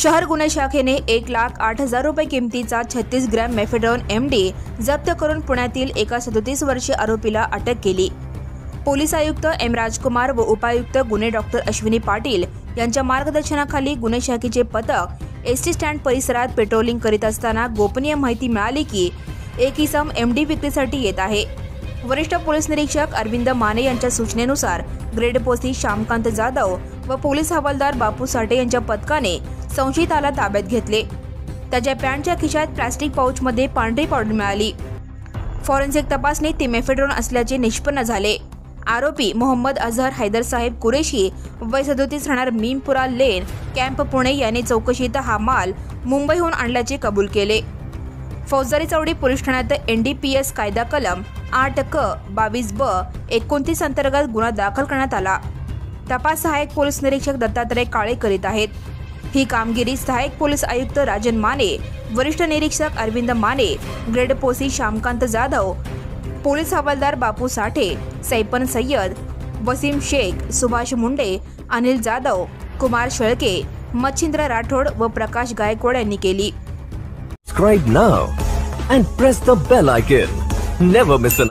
शहर गुन्हे शाखेने 1,08,000 रुपये किमतीचा 36 ग्रॅम मेफेड्रॉन MD जप्त करून पुण्यातील एका 37 वर्षीय आरोपीला अटक केली। पोलीस आयुक्त एम राजकुमार व उपायुक्त गुन्हे डॉक्टर अश्विनी पाटील यांच्या मार्गदर्शनाखाली गुन्हे शाखेचे पथक एसटी स्टँड परिसरात पेट्रोलिंग करीत असताना गोपनीय माहिती मिळाली की एक इसम MD विक्रीसाठी येत आहे। वरिष्ठ पोलीस निरीक्षक अरविंद माने यांच्या सूचनेनुसार ग्रेड पोस्टी श्यामकांत जाधव व पोलीस हवालदार बापू साठे यांच्या पथकाने संशयिताला ताब्यात घेतले। त्याच्या पॅन्टच्या खिशात प्लास्टिक पाऊचमध्ये पांढरी पावडर मिळाली। फॉरेन्सिक तपासणीत ती मेफेड्रॉन असल्याचे निष्पन्न झाले। आरोपी मोहम्मद अझहर हैदर साहेब कुरेशी वय 37 राहणार मीमपुरा लेन कॅम्प पुणे यांनी चौकशीत हा माल मुंबईहून आणल्याचे कबूल केले। फौजदारी चौडी पोलीस ठाण्यात NDPS कायदा कलम 8क-22ब-29 अंतर्गत गुन्हा दाखल करण्यात आला। तपास सहाय्यक पोलीस निरीक्षक दत्तात्रय काळे करीत आहेत। ही कामगिरी सहाय्यक पोलीस आयुक्त राजन माने, वरिष्ठ निरीक्षक अरविंद माने, ग्रेड पोसी श्यामकांत जाधव, पोलीस हवालदार बापू साठे, सैपन सय्यद, वसीम शेख, सुभाष मुंडे, अनिल जाधव, कुमार शेळके, मच्छिंद्र राठोड व प्रकाश गायकवाड यांनी केली। Subscribe now and press the bell icon. Never miss an